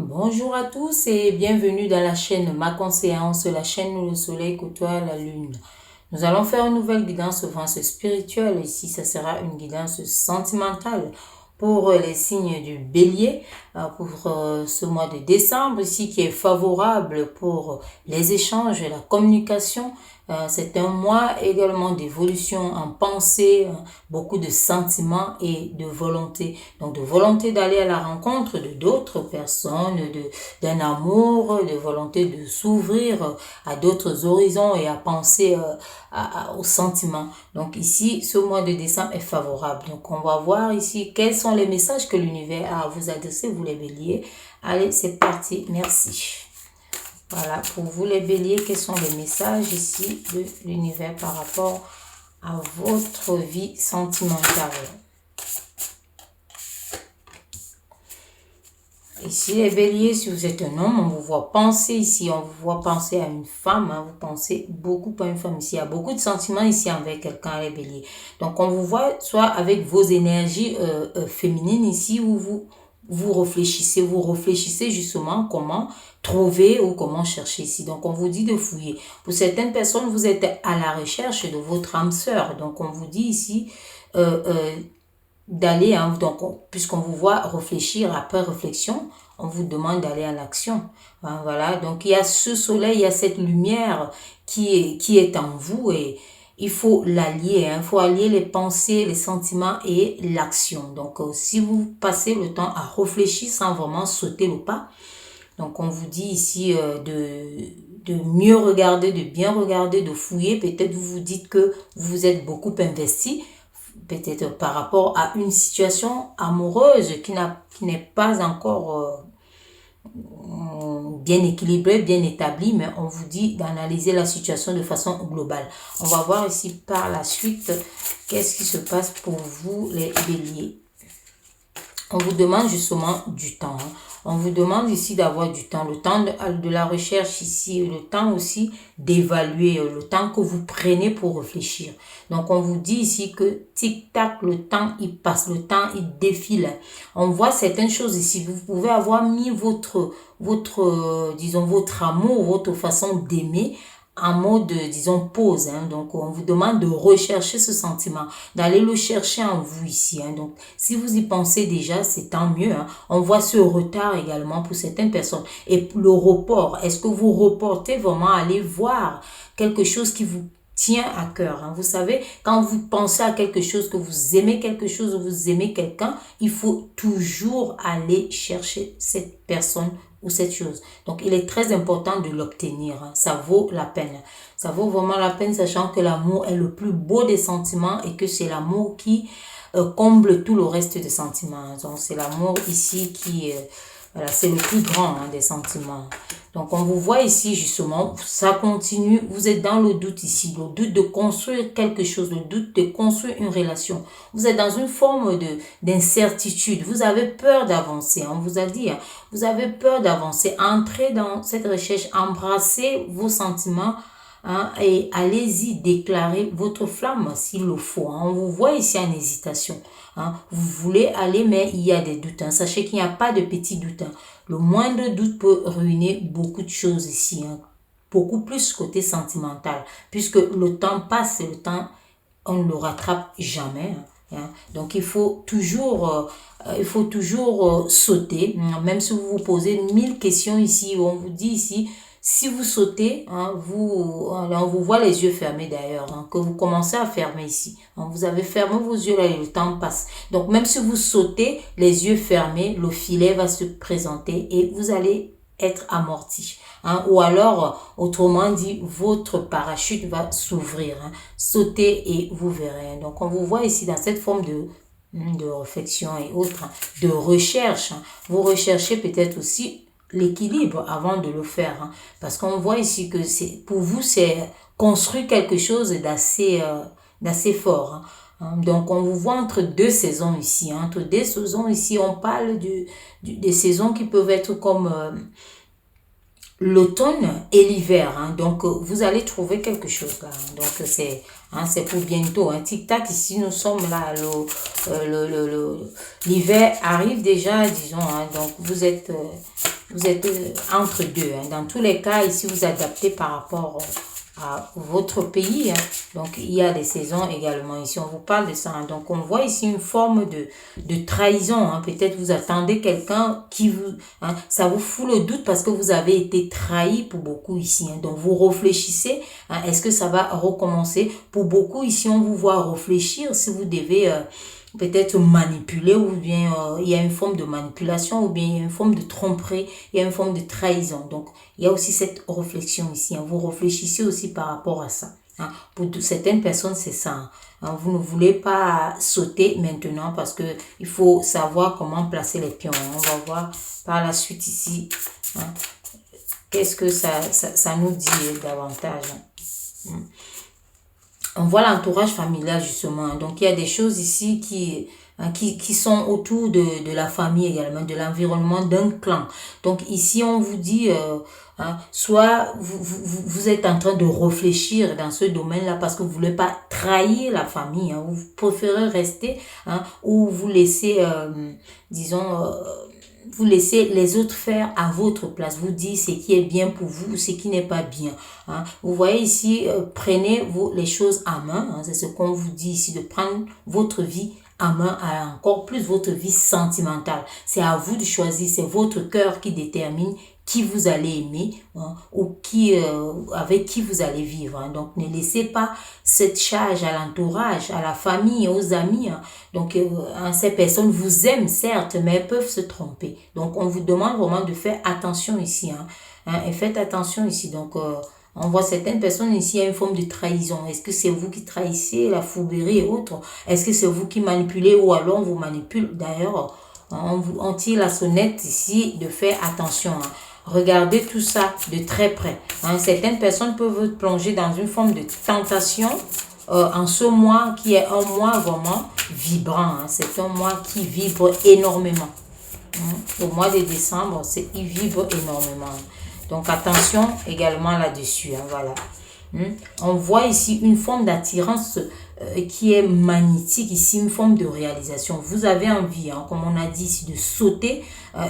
Bonjour à tous et bienvenue dans la chaîne Ma Conseillance, la chaîne où le soleil côtoie la lune. Nous allons faire une nouvelle guidance spirituelle. Ici, ça sera une guidance sentimentale pour les signes du bélier, pour ce mois de décembre ici qui est favorable pour les échanges et la communication. C'est un mois également d'évolution en pensée, beaucoup de sentiments et de volonté. Donc de volonté d'aller à la rencontre de d'autres personnes, d'un amour, de volonté de s'ouvrir à d'autres horizons et à penser aux sentiments. Donc ici, ce mois de décembre est favorable. Donc on va voir ici quels sont les messages que l'univers a à vous adresser, vous les béliers. Allez, c'est parti. Merci. Voilà, pour vous les béliers, quels sont les messages ici de l'univers par rapport à votre vie sentimentale. Ici, les béliers, si vous êtes un homme, on vous voit penser ici, on vous voit penser à une femme, vous pensez beaucoup à une femme ici. Il y a beaucoup de sentiments ici envers quelqu'un, les béliers. Donc, on vous voit soit avec vos énergies féminines ici, où vous réfléchissez justement comment trouver ou comment chercher ici. Donc, on vous dit de fouiller. Pour certaines personnes, vous êtes à la recherche de votre âme sœur. Donc, on vous dit ici d'aller, donc puisqu'on vous voit réfléchir, après réflexion, on vous demande d'aller à l'action. Voilà, donc il y a ce soleil, il y a cette lumière qui est en vous et il faut l'allier, il faut allier les pensées, les sentiments et l'action. Donc si vous passez le temps à réfléchir sans vraiment sauter le pas, donc on vous dit ici de mieux regarder, de bien regarder, de fouiller. Peut-être vous vous dites que vous êtes beaucoup investi, peut-être par rapport à une situation amoureuse qui n'est pas encore bien équilibrée, bien établie, mais on vous dit d'analyser la situation de façon globale. On va voir ici par la suite qu'est-ce qui se passe pour vous les béliers. On vous demande justement du temps. On vous demande ici d'avoir du temps, le temps de la recherche ici, le temps aussi d'évaluer, le temps que vous prenez pour réfléchir. Donc, on vous dit ici que tic-tac, le temps, il passe, le temps, il défile. On voit certaines choses ici. Vous pouvez avoir mis votre amour, votre façon d'aimer en mode, disons, pause. Donc, on vous demande de rechercher ce sentiment, d'aller le chercher en vous ici. Donc, si vous y pensez déjà, c'est tant mieux. On voit ce retard également pour certaines personnes. Et le report, est-ce que vous reportez vraiment à aller voir quelque chose qui vous tient à cœur. Vous savez, quand vous pensez à quelque chose, que vous aimez quelque chose, ou vous aimez quelqu'un, il faut toujours aller chercher cette personne ou cette chose. Donc, il est très important de l'obtenir. Ça vaut la peine. Ça vaut vraiment la peine, sachant que l'amour est le plus beau des sentiments et que c'est l'amour qui comble tout le reste des sentiments. Donc, c'est l'amour ici qui... voilà, c'est le plus grand des sentiments. Donc, on vous voit ici, justement, ça continue. Vous êtes dans le doute ici, le doute de construire quelque chose, le doute de construire une relation. Vous êtes dans une forme d'incertitude. Vous avez peur d'avancer. On vous a dit, vous avez peur d'avancer. Entrez dans cette recherche, embrassez vos sentiments. Et allez-y déclarer votre flamme s'il le faut. On vous voit ici en hésitation. Vous voulez aller, mais il y a des doutes. Sachez qu'il n'y a pas de petits doutes. Le moindre doute peut ruiner beaucoup de choses ici. Beaucoup plus côté sentimental. Puisque le temps passe et le temps, on ne le rattrape jamais. Donc, il faut toujours sauter. Même si vous vous posez 1000 questions ici, on vous dit ici, si vous sautez, on vous voit les yeux fermés d'ailleurs, que vous commencez à fermer ici. Vous avez fermé vos yeux là et le temps passe. Donc, même si vous sautez, les yeux fermés, le filet va se présenter et vous allez être amorti. Ou alors, autrement dit, votre parachute va s'ouvrir. Sautez et vous verrez. Donc, on vous voit ici dans cette forme de réflexion et autres, de recherche. Vous recherchez peut-être aussi l'équilibre avant de le faire. Parce qu'on voit ici que pour vous, c'est construire quelque chose d'assez fort. Donc, on vous voit entre deux saisons ici. Entre deux saisons ici, on parle des saisons qui peuvent être comme l'automne et l'hiver. Donc, vous allez trouver quelque chose là. Donc, c'est pour bientôt. Tic-tac, ici, nous sommes là. L'hiver arrive déjà, disons. Donc, vous êtes vous êtes entre deux. Hein. Dans tous les cas, ici, vous adaptez par rapport à votre pays. Hein. Donc, il y a des saisons également. Ici, on vous parle de ça. Hein. Donc, on voit ici une forme de trahison. Hein. Peut-être vous attendez quelqu'un qui vous... Hein, ça vous fout le doute parce que vous avez été trahi pour beaucoup ici. Hein. Donc, vous réfléchissez. Hein, est-ce que ça va recommencer? Pour beaucoup ici, on vous voit réfléchir si vous devez... peut-être manipuler ou bien il y a une forme de manipulation ou bien il y a une forme de tromperie, il y a une forme de trahison. Donc, il y a aussi cette réflexion ici. Hein. Vous réfléchissez aussi par rapport à ça. Hein. Pour certaines personnes, c'est ça. Hein. Vous ne voulez pas sauter maintenant parce que il faut savoir comment placer les pions. Hein. On va voir par la suite ici. Hein. Qu'est-ce que ça nous dit davantage. Hein. On voit l'entourage familial justement. Donc, il y a des choses ici qui sont autour de la famille également, de l'environnement d'un clan. Donc, ici, on vous dit, soit vous êtes en train de réfléchir dans ce domaine-là parce que vous ne voulez pas trahir la famille. Hein, vous préférez rester ou vous laisser, disons... vous laissez les autres faire à votre place. Vous dites ce qui est bien pour vous, ce qui n'est pas bien. Hein. Vous voyez ici, prenez les choses à main. Hein. C'est ce qu'on vous dit ici, de prendre votre vie à main, encore plus votre vie sentimentale. C'est à vous de choisir, c'est votre cœur qui détermine qui vous allez aimer hein, ou avec qui vous allez vivre. Hein. Donc, ne laissez pas cette charge à l'entourage, à la famille, aux amis. Hein. Donc, ces personnes vous aiment, certes, mais elles peuvent se tromper. Donc, on vous demande vraiment de faire attention ici. Hein, et faites attention ici. Donc, on voit certaines personnes ici, il y a une forme de trahison. Est-ce que c'est vous qui trahissez, la fourberie et autres? Est-ce que c'est vous qui manipulez ou alors on vous manipule? D'ailleurs, on tire la sonnette ici de faire attention. Hein. Regardez tout ça de très près. Hein. Certaines personnes peuvent plonger dans une forme de tentation en ce mois qui est un mois vraiment vibrant. Hein. C'est un mois qui vibre énormément. Au mois de décembre, il vibre énormément. Donc attention également là-dessus. Hein, voilà. On voit ici une forme d'attirance qui est magnétique, ici une forme de réalisation. Vous avez envie, hein, comme on a dit ici, de sauter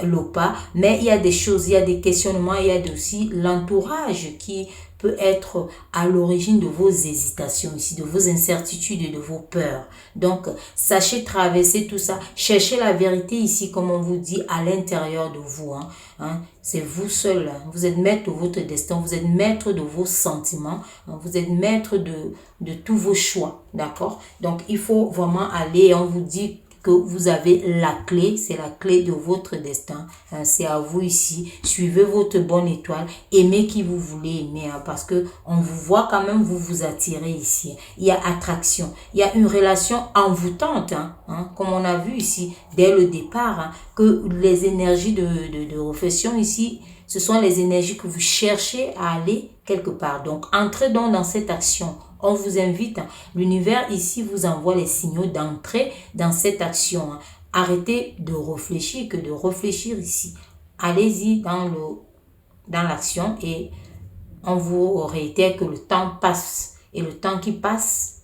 le pas, mais il y a des choses, il y a des questionnements, il y a aussi l'entourage qui peut être à l'origine de vos hésitations ici, de vos incertitudes et de vos peurs. Donc, sachez traverser tout ça. Cherchez la vérité ici, comme on vous dit, à l'intérieur de vous. Hein. C'est vous seul. Hein. Vous êtes maître de votre destin. Vous êtes maître de vos sentiments. Hein. Vous êtes maître de tous vos choix. D'accord? Donc, il faut vraiment aller. On vous dit que vous avez la clé, c'est la clé de votre destin. Hein, c'est à vous ici. Suivez votre bonne étoile. Aimez qui vous voulez aimer. Hein, parce que on vous voit quand même, vous vous attirez ici. Il y a attraction. Il y a une relation envoûtante. Comme on a vu ici dès le départ. Hein, que les énergies de réflexion ici, ce sont les énergies que vous cherchez à aller quelque part. Donc, entrez donc dans cette action. On vous invite, l'univers ici vous envoie les signaux d'entrer dans cette action. Arrêtez de réfléchir que de réfléchir ici. Allez-y dans l'action et on vous réitère que le temps passe. Et le temps qui passe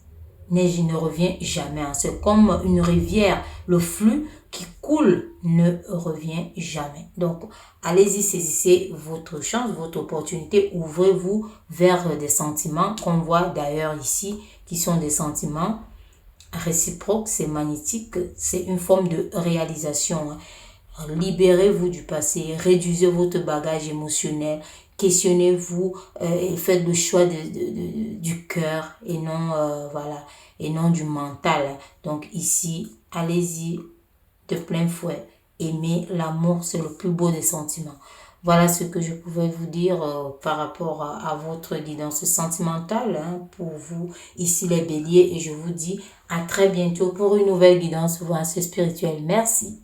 ne revient jamais. C'est comme une rivière, le flux qui coule ne revient jamais. Donc, allez-y, saisissez votre chance, votre opportunité, ouvrez-vous vers des sentiments qu'on voit d'ailleurs ici, qui sont des sentiments réciproques, c'est magnétique, c'est une forme de réalisation. Libérez-vous du passé, réduisez votre bagage émotionnel, questionnez-vous et faites le choix du cœur et non, et non du mental. Donc ici, allez-y de plein fouet. Aimez l'amour, c'est le plus beau des sentiments. Voilà ce que je pouvais vous dire par rapport à votre guidance sentimentale pour vous, ici les béliers. Et je vous dis à très bientôt pour une nouvelle guidance spirituelle. Merci.